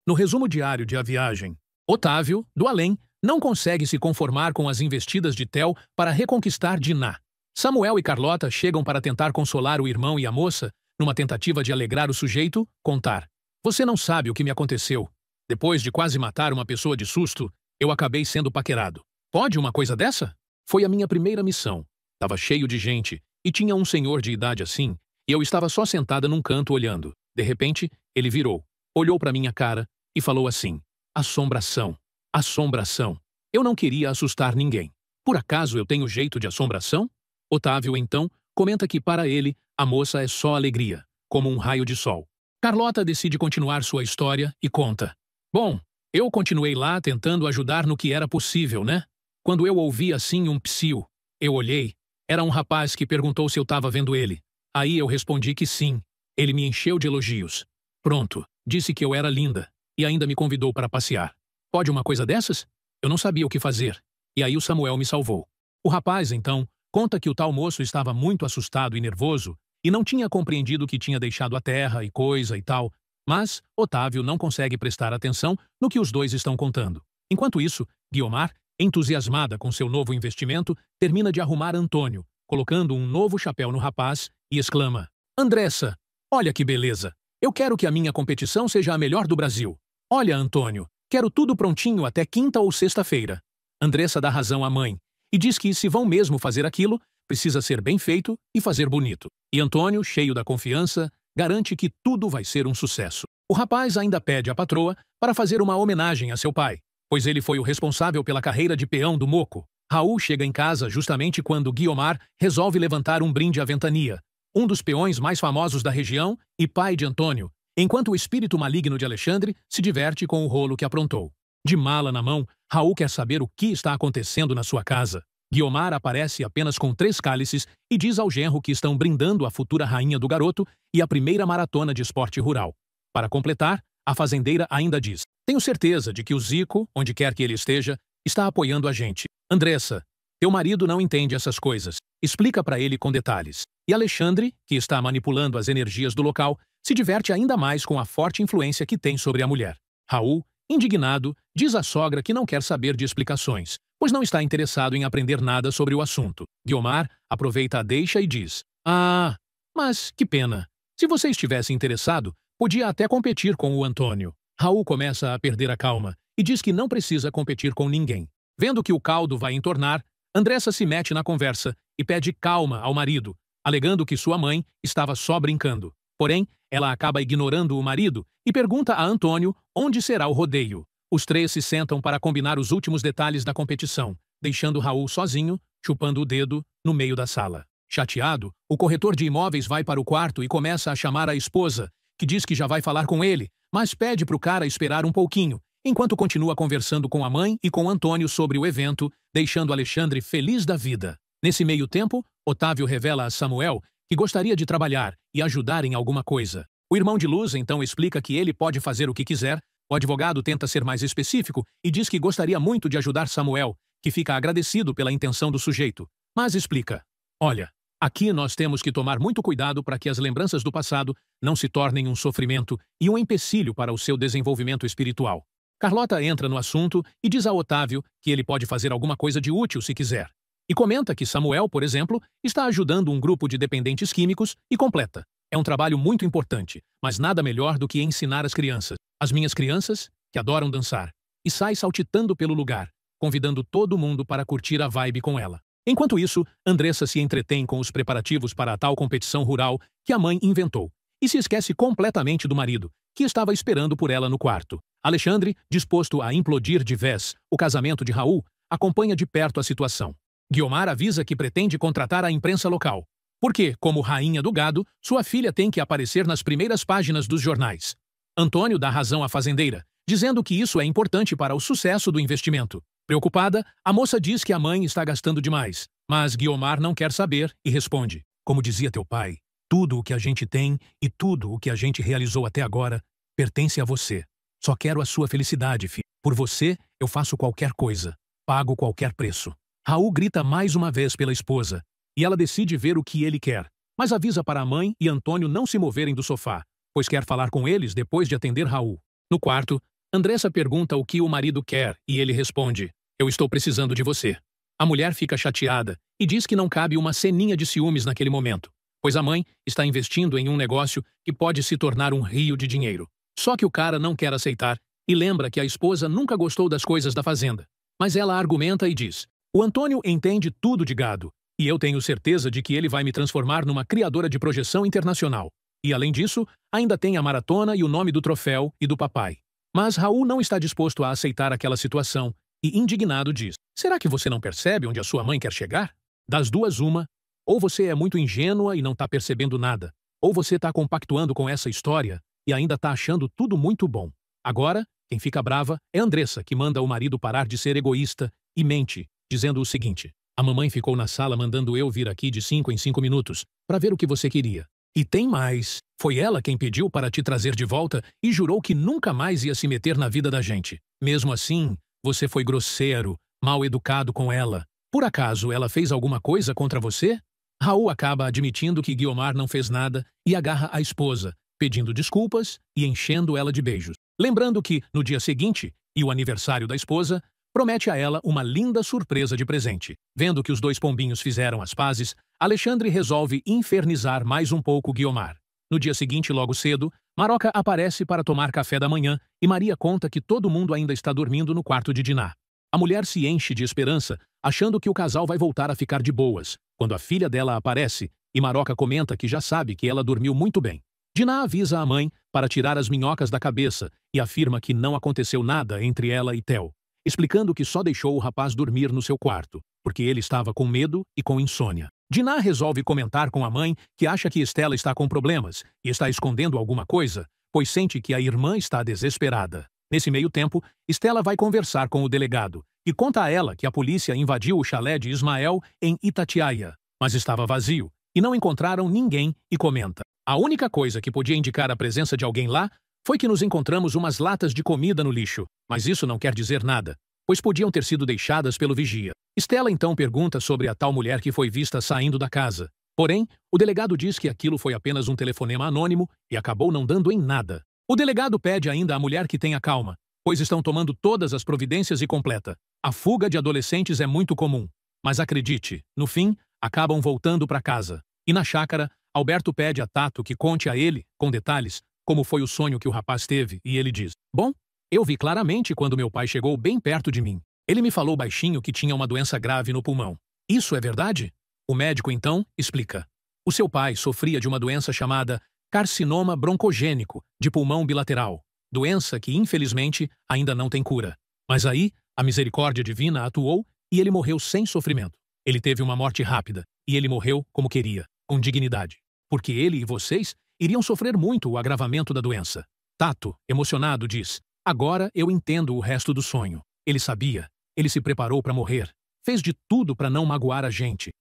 No resumo diário de A Viagem, Otávio, do além, não consegue se conformar com as investidas de Theo para reconquistar Diná. Samuel e Carlota chegam para tentar consolar o irmão e a moça, numa tentativa de alegrar o sujeito, contar. Você não sabe o que me aconteceu. Depois de quase matar uma pessoa de susto, eu acabei sendo paquerado. Pode uma coisa dessa? Foi a minha primeira missão. Tava cheio de gente, e tinha um senhor de idade assim, e eu estava só sentada num canto olhando. De repente, ele virou, olhou para minha cara e falou assim: assombração, assombração. Eu não queria assustar ninguém. Por acaso eu tenho jeito de assombração? Otávio, então, comenta que para ele, a moça é só alegria, como um raio de sol. Carlota decide continuar sua história e conta. Bom, eu continuei lá tentando ajudar no que era possível, né? Quando eu ouvi assim um psiu, eu olhei. Era um rapaz que perguntou se eu estava vendo ele. Aí eu respondi que sim. Ele me encheu de elogios. Pronto, disse que eu era linda e ainda me convidou para passear. Pode uma coisa dessas? Eu não sabia o que fazer. E aí o Samuel me salvou. O rapaz, então, conta que o tal moço estava muito assustado e nervoso e não tinha compreendido que tinha deixado a terra e coisa e tal, mas Otávio não consegue prestar atenção no que os dois estão contando. Enquanto isso, Guiomar, entusiasmada com seu novo investimento, termina de arrumar Antônio, colocando um novo chapéu no rapaz, e exclama: Andressa, olha que beleza! Eu quero que a minha competição seja a melhor do Brasil. Olha, Antônio, quero tudo prontinho até quinta ou sexta-feira. Andressa dá razão à mãe e diz que, se vão mesmo fazer aquilo, precisa ser bem feito e fazer bonito. E Antônio, cheio da confiança, garante que tudo vai ser um sucesso. O rapaz ainda pede à patroa para fazer uma homenagem a seu pai, pois ele foi o responsável pela carreira de peão do Moco. Raul chega em casa justamente quando Guiomar resolve levantar um brinde à Ventania, um dos peões mais famosos da região e pai de Antônio, enquanto o espírito maligno de Alexandre se diverte com o rolo que aprontou. De mala na mão, Raul quer saber o que está acontecendo na sua casa. Guiomar aparece apenas com 3 cálices e diz ao genro que estão brindando a futura rainha do garoto e a primeira maratona de esporte rural. Para completar, a fazendeira ainda diz: tenho certeza de que o Zico, onde quer que ele esteja, está apoiando a gente. Andressa, teu marido não entende essas coisas. Explica para ele com detalhes. E Alexandre, que está manipulando as energias do local, se diverte ainda mais com a forte influência que tem sobre a mulher. Raul, indignado, diz à sogra que não quer saber de explicações, pois não está interessado em aprender nada sobre o assunto. Guiomar aproveita a deixa e diz: ah, mas que pena. Se você estivesse interessado, podia até competir com o Antônio. Raul começa a perder a calma e diz que não precisa competir com ninguém. Vendo que o caldo vai entornar, Andressa se mete na conversa e pede calma ao marido, alegando que sua mãe estava só brincando. Porém, ela acaba ignorando o marido e pergunta a Antônio onde será o rodeio. Os 3 se sentam para combinar os últimos detalhes da competição, deixando Raul sozinho, chupando o dedo, no meio da sala. Chateado, o corretor de imóveis vai para o quarto e começa a chamar a esposa, que diz que já vai falar com ele, mas pede para o cara esperar um pouquinho, enquanto continua conversando com a mãe e com Antônio sobre o evento, deixando Alexandre feliz da vida. Nesse meio tempo, Otávio revela a Samuel que gostaria de trabalhar e ajudar em alguma coisa. O irmão de Luz então explica que ele pode fazer o que quiser. O advogado tenta ser mais específico e diz que gostaria muito de ajudar Samuel, que fica agradecido pela intenção do sujeito, mas explica: olha, aqui nós temos que tomar muito cuidado para que as lembranças do passado não se tornem um sofrimento e um empecilho para o seu desenvolvimento espiritual. Carlota entra no assunto e diz a Otávio que ele pode fazer alguma coisa de útil se quiser. E comenta que Samuel, por exemplo, está ajudando um grupo de dependentes químicos e completa: é um trabalho muito importante, mas nada melhor do que ensinar as crianças. As minhas crianças, que adoram dançar. E sai saltitando pelo lugar, convidando todo mundo para curtir a vibe com ela. Enquanto isso, Andressa se entretém com os preparativos para a tal competição rural que a mãe inventou, e se esquece completamente do marido, que estava esperando por ela no quarto. Alexandre, disposto a implodir de vez o casamento de Raul, acompanha de perto a situação. Guiomar avisa que pretende contratar a imprensa local, porque, como rainha do gado, sua filha tem que aparecer nas primeiras páginas dos jornais. Antônio dá razão à fazendeira, dizendo que isso é importante para o sucesso do investimento. Preocupada, a moça diz que a mãe está gastando demais, mas Guiomar não quer saber e responde: como dizia teu pai, tudo o que a gente tem e tudo o que a gente realizou até agora pertence a você. Só quero a sua felicidade, filho. Por você, eu faço qualquer coisa. Pago qualquer preço. Raul grita mais uma vez pela esposa, e ela decide ver o que ele quer, mas avisa para a mãe e Antônio não se moverem do sofá, pois quer falar com eles depois de atender Raul. No quarto, Andressa pergunta o que o marido quer e ele responde: eu estou precisando de você. A mulher fica chateada e diz que não cabe uma ceninha de ciúmes naquele momento, pois a mãe está investindo em um negócio que pode se tornar um rio de dinheiro. Só que o cara não quer aceitar e lembra que a esposa nunca gostou das coisas da fazenda. Mas ela argumenta e diz: o Antônio entende tudo de gado e eu tenho certeza de que ele vai me transformar numa criadora de projeção internacional. E além disso, ainda tem a maratona e o nome do troféu e do papai. Mas Raul não está disposto a aceitar aquela situação e, indignado, diz: será que você não percebe onde a sua mãe quer chegar? Das duas, uma: ou você é muito ingênua e não está percebendo nada, ou você está compactuando com essa história e ainda está achando tudo muito bom. Agora, quem fica brava é Andressa, que manda o marido parar de ser egoísta e mente, dizendo o seguinte: a mamãe ficou na sala mandando eu vir aqui de 5 em 5 minutos para ver o que você queria. E tem mais. Foi ela quem pediu para te trazer de volta e jurou que nunca mais ia se meter na vida da gente. Mesmo assim, você foi grosseiro, mal educado com ela. Por acaso ela fez alguma coisa contra você? Raul acaba admitindo que Guiomar não fez nada e agarra a esposa, pedindo desculpas e enchendo ela de beijos. Lembrando que, no dia seguinte, e o aniversário da esposa, promete a ela uma linda surpresa de presente. Vendo que os dois pombinhos fizeram as pazes, Alexandre resolve infernizar mais um pouco Guiomar. No dia seguinte, logo cedo, Maroca aparece para tomar café da manhã e Maria conta que todo mundo ainda está dormindo no quarto de Diná. A mulher se enche de esperança, achando que o casal vai voltar a ficar de boas, quando a filha dela aparece e Maroca comenta que já sabe que ela dormiu muito bem. Diná avisa a mãe para tirar as minhocas da cabeça e afirma que não aconteceu nada entre ela e Theo, explicando que só deixou o rapaz dormir no seu quarto, porque ele estava com medo e com insônia. Diná resolve comentar com a mãe que acha que Estela está com problemas e está escondendo alguma coisa, pois sente que a irmã está desesperada. Nesse meio tempo, Estela vai conversar com o delegado e conta a ela que a polícia invadiu o chalé de Ismael em Itatiaia, mas estava vazio e não encontraram ninguém e comenta: a única coisa que podia indicar a presença de alguém lá foi que nos encontramos umas latas de comida no lixo, mas isso não quer dizer nada, pois podiam ter sido deixadas pelo vigia. Estela então pergunta sobre a tal mulher que foi vista saindo da casa. Porém, o delegado diz que aquilo foi apenas um telefonema anônimo e acabou não dando em nada. O delegado pede ainda à mulher que tenha calma, pois estão tomando todas as providências e completa. A fuga de adolescentes é muito comum, mas acredite, no fim, acabam voltando para casa. E na chácara, Alberto pede a Tato que conte a ele, com detalhes, como foi o sonho que o rapaz teve, e ele diz: bom, eu vi claramente quando meu pai chegou bem perto de mim. Ele me falou baixinho que tinha uma doença grave no pulmão. Isso é verdade? O médico, então, explica. O seu pai sofria de uma doença chamada carcinoma broncogênico de pulmão bilateral, doença que, infelizmente, ainda não tem cura. Mas aí, a misericórdia divina atuou e ele morreu sem sofrimento. Ele teve uma morte rápida e ele morreu como queria, com dignidade. Porque ele e vocês iriam sofrer muito o agravamento da doença. Tato, emocionado, diz: agora eu entendo o resto do sonho. Ele sabia. Ele se preparou para morrer. Fez de tudo para não magoar a gente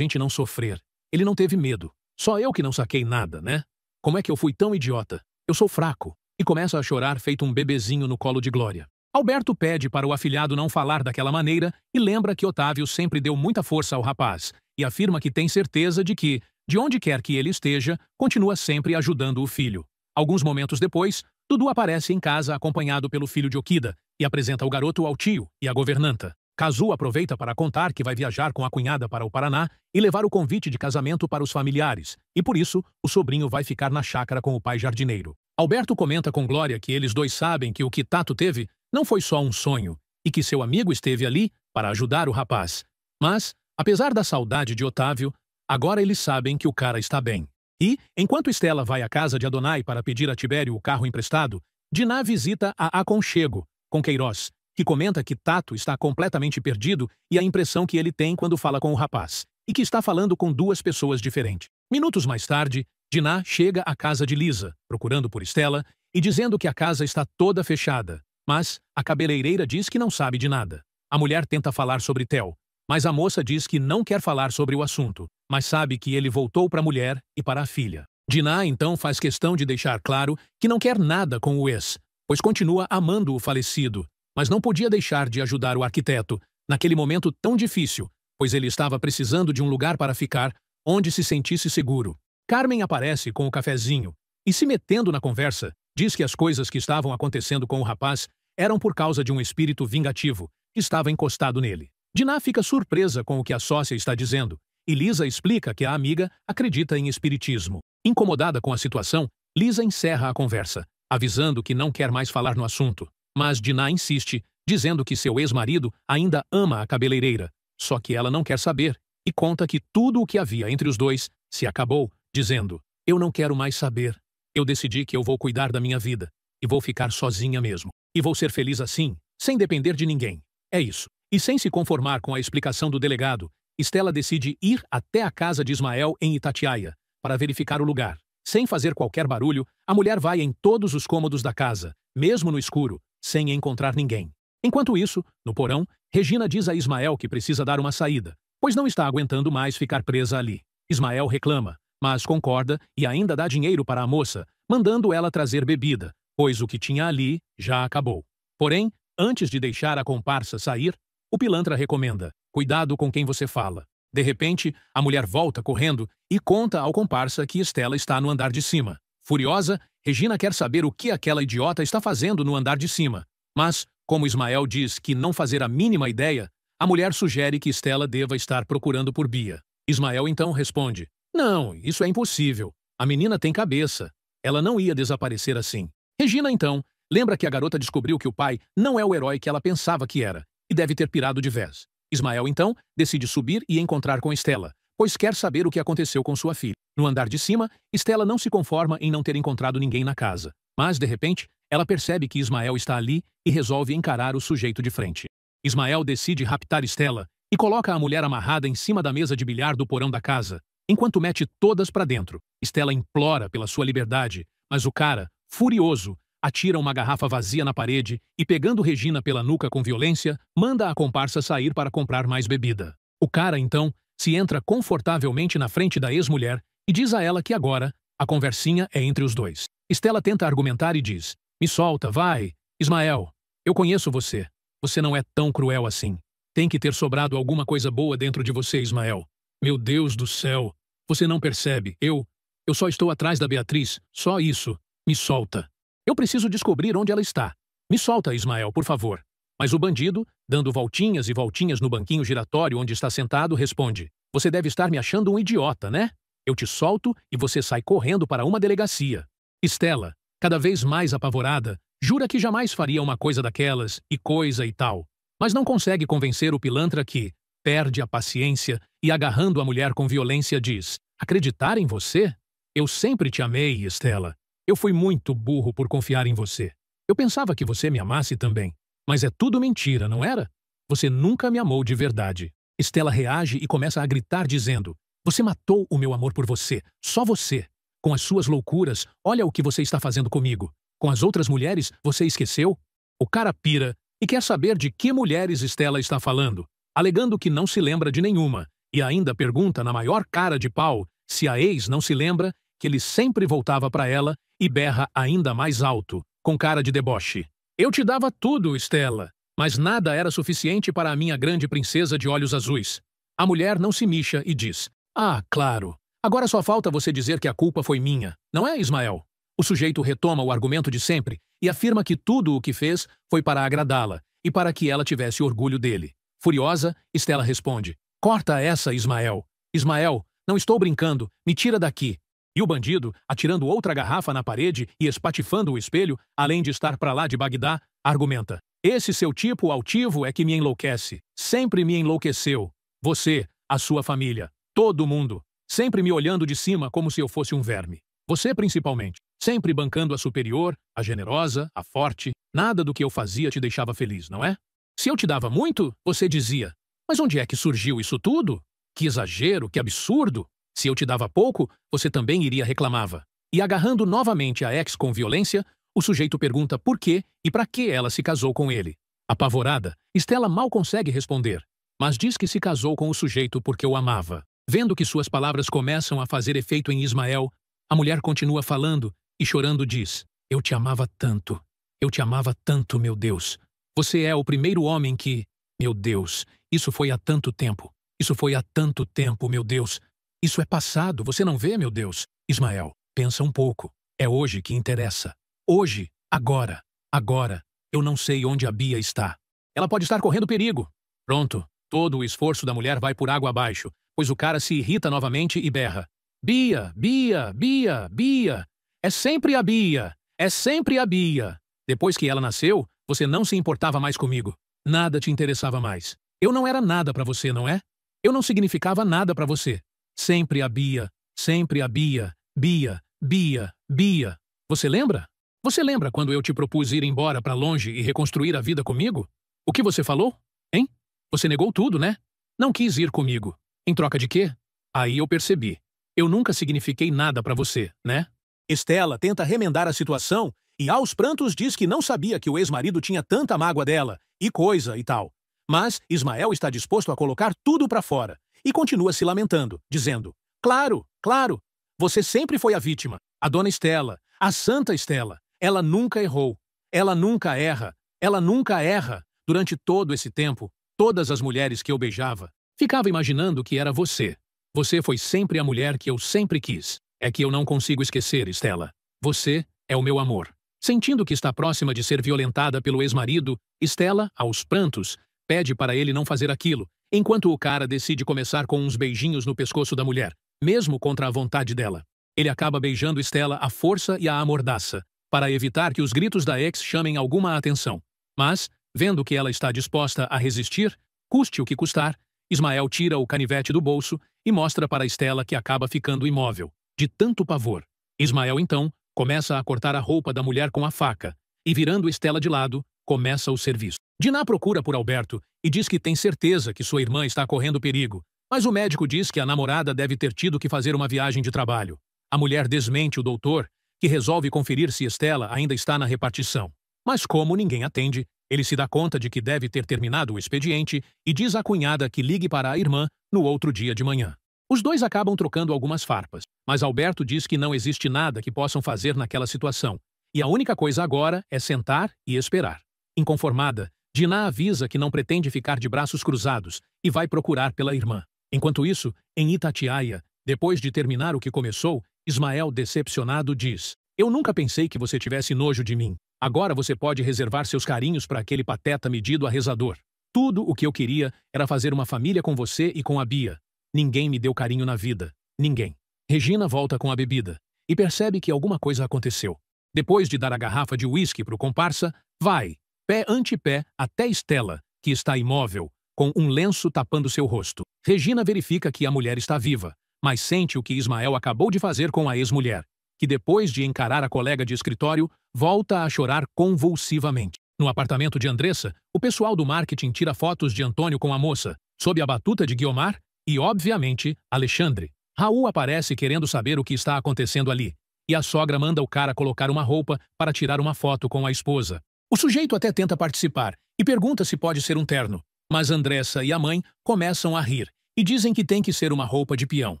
não sofrer. Ele não teve medo. Só eu que não saquei nada, né? Como é que eu fui tão idiota? Eu sou fraco. E começa a chorar feito um bebezinho no colo de Glória. Alberto pede para o afilhado não falar daquela maneira e lembra que Otávio sempre deu muita força ao rapaz e afirma que tem certeza de que, de onde quer que ele esteja, continua sempre ajudando o filho. Alguns momentos depois, Dudu aparece em casa acompanhado pelo filho de Okida e apresenta o garoto ao tio e à governanta. Kazu aproveita para contar que vai viajar com a cunhada para o Paraná e levar o convite de casamento para os familiares, e por isso o sobrinho vai ficar na chácara com o pai jardineiro. Alberto comenta com Glória que eles dois sabem que o que Tato teve não foi só um sonho e que seu amigo esteve ali para ajudar o rapaz. Mas, apesar da saudade de Otávio, agora eles sabem que o cara está bem. E, enquanto Estela vai à casa de Adonai para pedir a Tibério o carro emprestado, Diná visita a Aconchego, com Queiroz, que comenta que Tato está completamente perdido e a impressão que ele tem quando fala com o rapaz, e que está falando com duas pessoas diferentes. Minutos mais tarde, Diná chega à casa de Lisa, procurando por Estela, e dizendo que a casa está toda fechada, mas a cabeleireira diz que não sabe de nada. A mulher tenta falar sobre Theo, mas a moça diz que não quer falar sobre o assunto, mas sabe que ele voltou para a mulher e para a filha. Diná então faz questão de deixar claro que não quer nada com o ex, pois continua amando o falecido, mas não podia deixar de ajudar o arquiteto naquele momento tão difícil, pois ele estava precisando de um lugar para ficar onde se sentisse seguro. Carmen aparece com o cafezinho e, se metendo na conversa, diz que as coisas que estavam acontecendo com o rapaz eram por causa de um espírito vingativo que estava encostado nele. Dinah fica surpresa com o que a sócia está dizendo, e Lisa explica que a amiga acredita em espiritismo. Incomodada com a situação, Lisa encerra a conversa, avisando que não quer mais falar no assunto. Mas Dinah insiste, dizendo que seu ex-marido ainda ama a cabeleireira, só que ela não quer saber, e conta que tudo o que havia entre os dois se acabou, dizendo: "Eu não quero mais saber. Eu decidi que eu vou cuidar da minha vida, e vou ficar sozinha mesmo. E vou ser feliz assim, sem depender de ninguém. É isso." E sem se conformar com a explicação do delegado, Stella decide ir até a casa de Ismael em Itatiaia, para verificar o lugar. Sem fazer qualquer barulho, a mulher vai em todos os cômodos da casa, mesmo no escuro, sem encontrar ninguém. Enquanto isso, no porão, Regina diz a Ismael que precisa dar uma saída, pois não está aguentando mais ficar presa ali. Ismael reclama, mas concorda e ainda dá dinheiro para a moça, mandando ela trazer bebida, pois o que tinha ali já acabou. Porém, antes de deixar a comparsa sair, o pilantra recomenda: "Cuidado com quem você fala." De repente, a mulher volta correndo e conta ao comparsa que Stella está no andar de cima. Furiosa, Regina quer saber o que aquela idiota está fazendo no andar de cima. Mas, como Ismael diz que não fazer a mínima ideia, a mulher sugere que Stella deva estar procurando por Bia. Ismael então responde: "Não, isso é impossível. A menina tem cabeça. Ela não ia desaparecer assim." Regina então lembra que a garota descobriu que o pai não é o herói que ela pensava que era, e deve ter pirado de vez. Ismael, então, decide subir e encontrar com Stella, pois quer saber o que aconteceu com sua filha. No andar de cima, Stella não se conforma em não ter encontrado ninguém na casa. Mas, de repente, ela percebe que Ismael está ali e resolve encarar o sujeito de frente. Ismael decide raptar Stella e coloca a mulher amarrada em cima da mesa de bilhar do porão da casa, enquanto mete todas para dentro. Stella implora pela sua liberdade, mas o cara, furioso, atira uma garrafa vazia na parede e, pegando Regina pela nuca com violência, manda a comparsa sair para comprar mais bebida. O cara, então, se entra confortavelmente na frente da ex-mulher e diz a ela que agora a conversinha é entre os dois. Stella tenta argumentar e diz: "Me solta, vai. Ismael, eu conheço você. Você não é tão cruel assim. Tem que ter sobrado alguma coisa boa dentro de você, Ismael. Meu Deus do céu. Você não percebe. Eu só estou atrás da Beatriz. Só isso. Me solta. Eu preciso descobrir onde ela está. Me solta, Ismael, por favor." Mas o bandido, dando voltinhas e voltinhas no banquinho giratório onde está sentado, responde: "Você deve estar me achando um idiota, né? Eu te solto e você sai correndo para uma delegacia." Stella, cada vez mais apavorada, jura que jamais faria uma coisa daquelas e coisa e tal, mas não consegue convencer o pilantra que perde a paciência e, agarrando a mulher com violência, diz: "Acreditar em você? Eu sempre te amei, Stella. Eu fui muito burro por confiar em você. Eu pensava que você me amasse também. Mas é tudo mentira, não era? Você nunca me amou de verdade." Stella reage e começa a gritar dizendo: "Você matou o meu amor por você. Só você. Com as suas loucuras, olha o que você está fazendo comigo. Com as outras mulheres, você esqueceu?" O cara pira e quer saber de que mulheres Stella está falando, alegando que não se lembra de nenhuma, e ainda pergunta na maior cara de pau se a ex não se lembra que ele sempre voltava para ela e berra ainda mais alto, com cara de deboche: "Eu te dava tudo, Stella, mas nada era suficiente para a minha grande princesa de olhos azuis." A mulher não se mixa e diz: "Ah, claro. Agora só falta você dizer que a culpa foi minha, não é, Ismael?" O sujeito retoma o argumento de sempre e afirma que tudo o que fez foi para agradá-la e para que ela tivesse orgulho dele. Furiosa, Stella responde: "Corta essa, Ismael. Ismael, não estou brincando, me tira daqui." E o bandido, atirando outra garrafa na parede e espatifando o espelho, além de estar para lá de Bagdá, argumenta: "Esse seu tipo altivo é que me enlouquece. Sempre me enlouqueceu. Você, a sua família, todo mundo, sempre me olhando de cima como se eu fosse um verme. Você principalmente, sempre bancando a superior, a generosa, a forte. Nada do que eu fazia te deixava feliz, não é? Se eu te dava muito, você dizia: 'Mas onde é que surgiu isso tudo? Que exagero, que absurdo!' Se eu te dava pouco, você também iria reclamava." E agarrando novamente a ex com violência, o sujeito pergunta por quê e para que ela se casou com ele. Apavorada, Stella mal consegue responder, mas diz que se casou com o sujeito porque o amava. Vendo que suas palavras começam a fazer efeito em Ismael, a mulher continua falando e chorando diz: "Eu te amava tanto. Eu te amava tanto, meu Deus. Você é o primeiro homem que... Meu Deus, isso foi há tanto tempo. Isso foi há tanto tempo, meu Deus. Isso é passado, você não vê, meu Deus?" Ismael, pensa um pouco. É hoje que interessa. Hoje, agora. Agora. Eu não sei onde a Bia está. Ela pode estar correndo perigo. Pronto, todo o esforço da mulher vai por água abaixo, pois o cara se irrita novamente e berra. Bia, Bia, Bia, Bia. É sempre a Bia. É sempre a Bia. Depois que ela nasceu, você não se importava mais comigo. Nada te interessava mais. Eu não era nada pra você, não é? Eu não significava nada pra você. Sempre a Bia. Sempre a Bia. Bia, Bia, Bia. Você lembra? Você lembra quando eu te propus ir embora pra longe e reconstruir a vida comigo? O que você falou? Hein? Você negou tudo, né? Não quis ir comigo. Em troca de quê? Aí eu percebi. Eu nunca signifiquei nada pra você, né? Estela tenta remendar a situação e aos prantos diz que não sabia que o ex-marido tinha tanta mágoa dela, e coisa e tal. Mas Ismael está disposto a colocar tudo pra fora e continua se lamentando, dizendo: Claro, claro, você sempre foi a vítima. A dona Estela, a santa Estela, ela nunca errou. Ela nunca erra. Ela nunca erra. Durante todo esse tempo, todas as mulheres que eu beijava, ficava imaginando que era você. Você foi sempre a mulher que eu sempre quis. É que eu não consigo esquecer, Estela. Você é o meu amor. Sentindo que está próxima de ser violentada pelo ex-marido, Estela, aos prantos, pede para ele não fazer aquilo, enquanto o cara decide começar com uns beijinhos no pescoço da mulher, mesmo contra a vontade dela. Ele acaba beijando Estela à força e à amordaça, para evitar que os gritos da ex chamem alguma atenção. Mas, vendo que ela está disposta a resistir, custe o que custar, Ismael tira o canivete do bolso e mostra para Estela que acaba ficando imóvel, de tanto pavor. Ismael, então, começa a cortar a roupa da mulher com a faca e, virando Estela de lado, começa o serviço. Diná procura por Alberto e diz que tem certeza que sua irmã está correndo perigo, mas o médico diz que a namorada deve ter tido que fazer uma viagem de trabalho. A mulher desmente o doutor, que resolve conferir se Estela ainda está na repartição. Mas como ninguém atende, ele se dá conta de que deve ter terminado o expediente e diz à cunhada que ligue para a irmã no outro dia de manhã. Os dois acabam trocando algumas farpas, mas Alberto diz que não existe nada que possam fazer naquela situação, e a única coisa agora é sentar e esperar. Inconformada, Diná avisa que não pretende ficar de braços cruzados e vai procurar pela irmã. Enquanto isso, em Itatiaia, depois de terminar o que começou, Ismael, decepcionado, diz: Eu nunca pensei que você tivesse nojo de mim. Agora você pode reservar seus carinhos para aquele pateta medido arrezador. Tudo o que eu queria era fazer uma família com você e com a Bia. Ninguém me deu carinho na vida. Ninguém. Regina volta com a bebida e percebe que alguma coisa aconteceu. Depois de dar a garrafa de uísque para o comparsa, vai, pé ante pé, até Estela, que está imóvel, com um lenço tapando seu rosto. Regina verifica que a mulher está viva, mas sente o que Ismael acabou de fazer com a ex-mulher, que depois de encarar a colega de escritório, volta a chorar convulsivamente. No apartamento de Andressa, o pessoal do marketing tira fotos de Antônio com a moça, sob a batuta de Guiomar e, obviamente, Alexandre. Raul aparece querendo saber o que está acontecendo ali, e a sogra manda o cara colocar uma roupa para tirar uma foto com a esposa. O sujeito até tenta participar e pergunta se pode ser um terno, mas Andressa e a mãe começam a rir e dizem que tem que ser uma roupa de peão.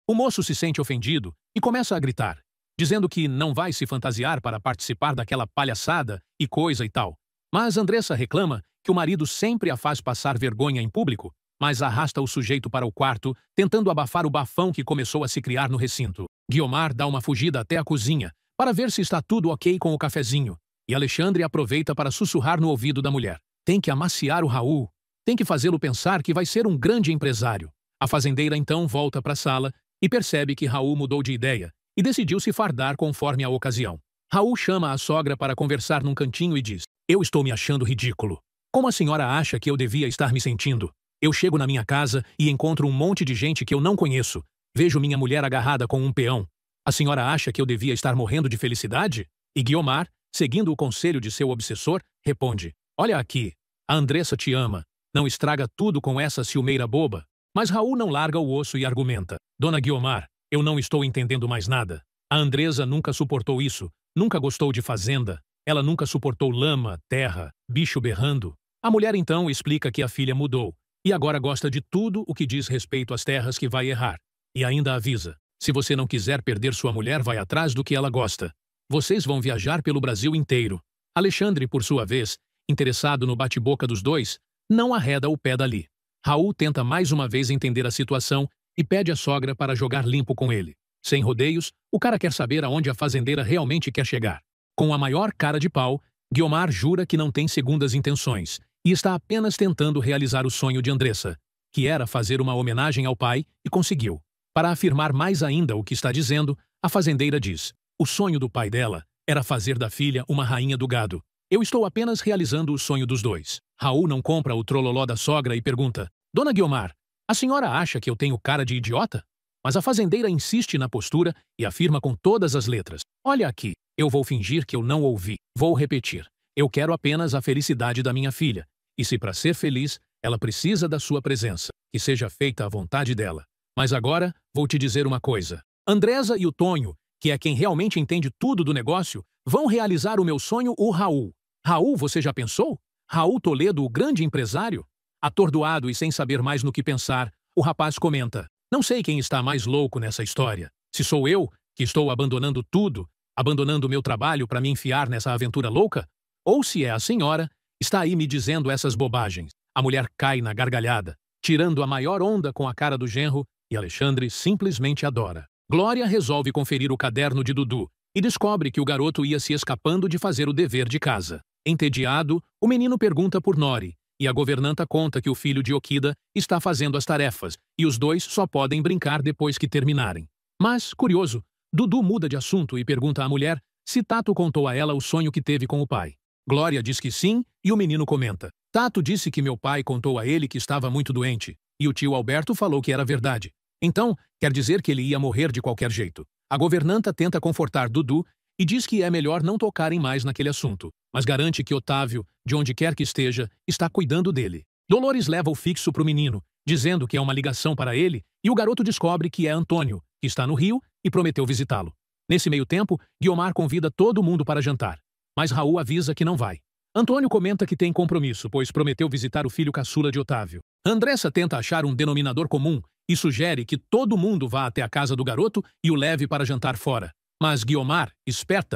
O moço se sente ofendido e começa a gritar, dizendo que não vai se fantasiar para participar daquela palhaçada e coisa e tal. Mas Andressa reclama que o marido sempre a faz passar vergonha em público, mas arrasta o sujeito para o quarto, tentando abafar o bafão que começou a se criar no recinto. Guiomar dá uma fugida até a cozinha, para ver se está tudo ok com o cafezinho, e Alexandre aproveita para sussurrar no ouvido da mulher. Tem que amaciar o Raul, tem que fazê-lo pensar que vai ser um grande empresário. A fazendeira então volta para a sala e percebe que Raul mudou de ideia e decidiu se fardar conforme a ocasião. Raul chama a sogra para conversar num cantinho e diz: Eu estou me achando ridículo. Como a senhora acha que eu devia estar me sentindo? Eu chego na minha casa e encontro um monte de gente que eu não conheço. Vejo minha mulher agarrada com um peão. A senhora acha que eu devia estar morrendo de felicidade? E Guiomar, seguindo o conselho de seu obsessor, responde: Olha aqui, a Andressa te ama. Não estraga tudo com essa ciumeira boba. Mas Raul não larga o osso e argumenta: Dona Guiomar, eu não estou entendendo mais nada. A Andressa nunca suportou isso, nunca gostou de fazenda. Ela nunca suportou lama, terra, bicho berrando. A mulher então explica que a filha mudou e agora gosta de tudo o que diz respeito às terras que vai errar. E ainda avisa: se você não quiser perder sua mulher, vai atrás do que ela gosta. Vocês vão viajar pelo Brasil inteiro. Alexandre, por sua vez, interessado no bate-boca dos dois, não arreda o pé dali. Raul tenta mais uma vez entender a situação e pede à sogra para jogar limpo com ele. Sem rodeios, o cara quer saber aonde a fazendeira realmente quer chegar. Com a maior cara de pau, Guiomar jura que não tem segundas intenções e está apenas tentando realizar o sonho de Andressa, que era fazer uma homenagem ao pai, e conseguiu. Para afirmar mais ainda o que está dizendo, a fazendeira diz: o sonho do pai dela era fazer da filha uma rainha do gado. Eu estou apenas realizando o sonho dos dois. Raul não compra o trololó da sogra e pergunta: Dona Guiomar, a senhora acha que eu tenho cara de idiota? Mas a fazendeira insiste na postura e afirma com todas as letras: olha aqui, eu vou fingir que eu não ouvi. Vou repetir. Eu quero apenas a felicidade da minha filha. E se para ser feliz, ela precisa da sua presença, que seja feita a vontade dela. Mas agora, vou te dizer uma coisa. Andresa e o Tonho, que é quem realmente entende tudo do negócio, vão realizar o meu sonho, o Raul. Raul, você já pensou? Raul Toledo, o grande empresário? Atordoado e sem saber mais no que pensar, o rapaz comenta: não sei quem está mais louco nessa história. Se sou eu, que estou abandonando tudo, abandonando meu trabalho para me enfiar nessa aventura louca? Ou se é a senhora, está aí me dizendo essas bobagens. A mulher cai na gargalhada, tirando a maior onda com a cara do genro, e Alexandre simplesmente adora. Glória resolve conferir o caderno de Dudu e descobre que o garoto ia se escapando de fazer o dever de casa. Entediado, o menino pergunta por Nori, e a governanta conta que o filho de Okida está fazendo as tarefas, e os dois só podem brincar depois que terminarem. Mas, curioso, Dudu muda de assunto e pergunta à mulher se Tato contou a ela o sonho que teve com o pai. Glória diz que sim, e o menino comenta: Tato disse que meu pai contou a ele que estava muito doente, e o tio Alberto falou que era verdade. Então, quer dizer que ele ia morrer de qualquer jeito. A governanta tenta confortar Dudu e diz que é melhor não tocarem mais naquele assunto, mas garante que Otávio, de onde quer que esteja, está cuidando dele. Dolores leva o fixo para o menino, dizendo que é uma ligação para ele, e o garoto descobre que é Antônio, que está no Rio e prometeu visitá-lo. Nesse meio tempo, Guiomar convida todo mundo para jantar, mas Raul avisa que não vai. Antônio comenta que tem compromisso, pois prometeu visitar o filho caçula de Otávio. Andressa tenta achar um denominador comum e sugere que todo mundo vá até a casa do garoto e o leve para jantar fora. Mas Guiomar, esperta,